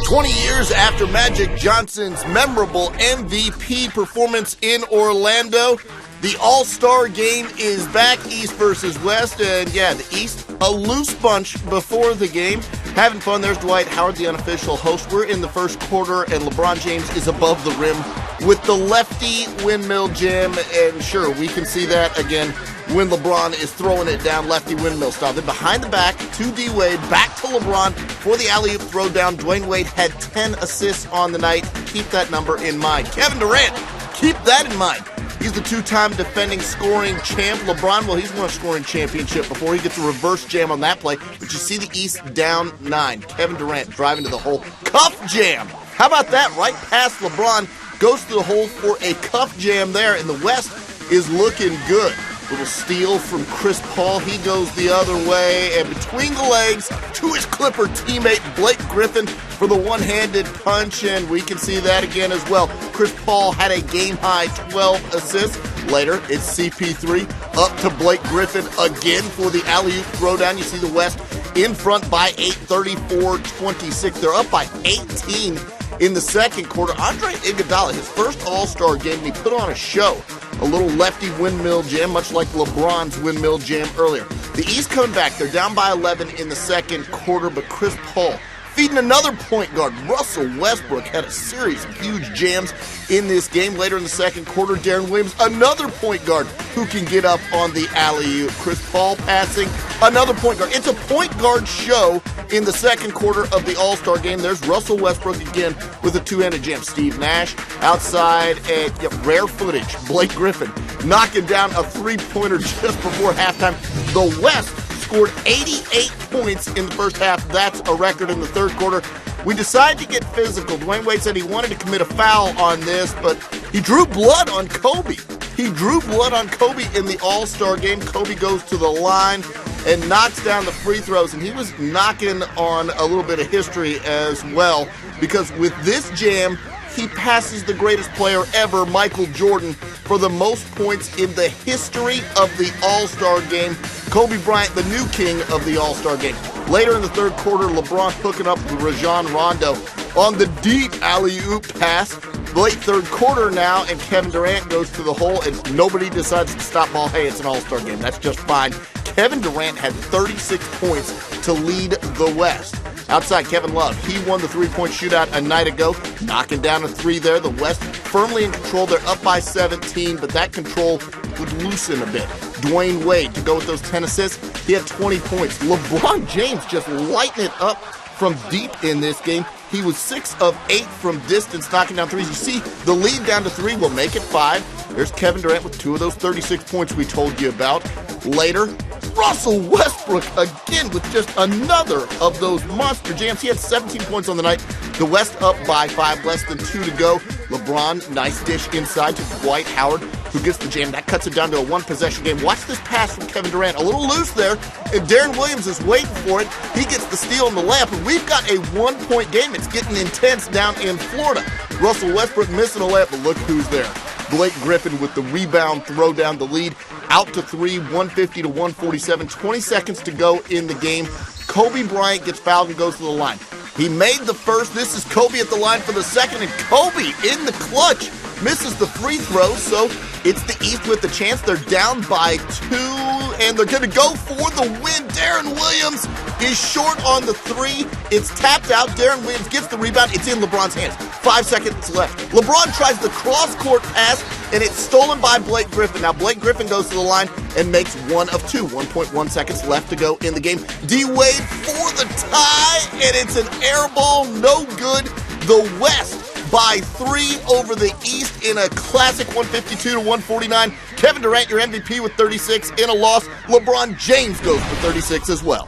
20 years after Magic Johnson's memorable MVP performance in Orlando, the All-Star game is back, East versus West, and yeah, the East, a loose bunch before the game. Having fun. There's Dwight Howard, the unofficial host. We're in the first quarter, and LeBron James is above the rim with the lefty windmill jam, and sure, we can see that again when LeBron is throwing it down lefty windmill style. Then behind the back to D-Wade, back to LeBron for the alley-oop throw down. Dwayne Wade had 10 assists on the night. Keep that number in mind. Kevin Durant, keep that in mind. He's the two-time defending scoring champ. LeBron, well, he's won a scoring championship before. He gets a reverse jam on that play. But you see the East down 9. Kevin Durant driving to the hole. Cuff jam. How about that? Right past LeBron. Goes to the hole for a cuff jam there. And the West is looking good. Little steal from Chris Paul. He goes the other way. And between the legs to his Clipper teammate Blake Griffin for the one-handed punch. And we can see that again as well. Chris Paul had a game-high 12 assists. Later, it's CP3 up to Blake Griffin again for the alley-oop throwdown. You see the West in front by 8, 34-26. They're up by 18 in the second quarter. Andre Iguodala, his first All-Star game, and he put on a show. A little lefty windmill jam, much like LeBron's windmill jam earlier. The East coming back. They're down by 11 in the second quarter, but Chris Paul feeding another point guard. Russell Westbrook had a series of huge jams in this game. Later in the second quarter, Deron Williams, another point guard who can get up on the alley-oop. Chris Paul passing, another point guard. It's a point guard show in the second quarter of the All-Star game. There's Russell Westbrook again with a two-handed jam. Steve Nash outside, and rare footage. Blake Griffin knocking down a three-pointer just before halftime. The West scored 88 points in the first half. That's a record in the third quarter. We decided to get physical. Dwayne Wade said he wanted to commit a foul on this, but he drew blood on Kobe. He drew blood on Kobe in the All-Star game. Kobe goes to the line and knocks down the free throws, and he was knocking on a little bit of history as well, because with this jam, he passes the greatest player ever, Michael Jordan, for the most points in the history of the All-Star game. Kobe Bryant, the new king of the All-Star game. Later in the third quarter, LeBron hooking up with Rajon Rondo on the deep alley-oop pass. Late third quarter now, and Kevin Durant goes to the hole, and nobody decides to stop ball. Hey, it's an All-Star game. That's just fine. Kevin Durant had 36 points to lead the West. Outside, Kevin Love, he won the three-point shootout a night ago, knocking down a three there. The West firmly in control. They're up by 17, but that control would loosen a bit. Dwayne Wade to go with those 10 assists. He had 20 points. LeBron James just lighting it up from deep in this game. He was 6 of 8 from distance, knocking down threes. You see the lead down to 3 will make it 5. There's Kevin Durant with 2 of those 36 points we told you about. Later, Russell Westbrook again with just another of those monster jams. He had 17 points on the night. The West up by 5, less than 2 to go. LeBron, nice dish inside to Dwight Howard, who gets the jam. That cuts it down to a one-possession game. Watch this pass from Kevin Durant. A little loose there, and Deron Williams is waiting for it. He gets the steal in the layup, and we've got a one-point game. It's getting intense down in Florida. Russell Westbrook missing a layup, but look who's there. Blake Griffin with the rebound throw down the lead. Out to 3, 150 to 147. 20 seconds to go in the game. Kobe Bryant gets fouled and goes to the line. He made the first. This is Kobe at the line for the second, and Kobe in the clutch misses the free throw, so it's the East with the chance. They're down by 2, and they're going to go for the win. Deron Williams is short on the 3. It's tapped out. Deron Williams gets the rebound. It's in LeBron's hands. 5 seconds left. LeBron tries the cross-court pass, and it's stolen by Blake Griffin. Now, Blake Griffin goes to the line and makes 1 of 2. 1.1 seconds left to go in the game. D-Wade for the tie, and it's an air ball. No good. The West by 3 over the East in a classic 152 to 149. Kevin Durant, your MVP with 36 in a loss. LeBron James goes for 36 as well.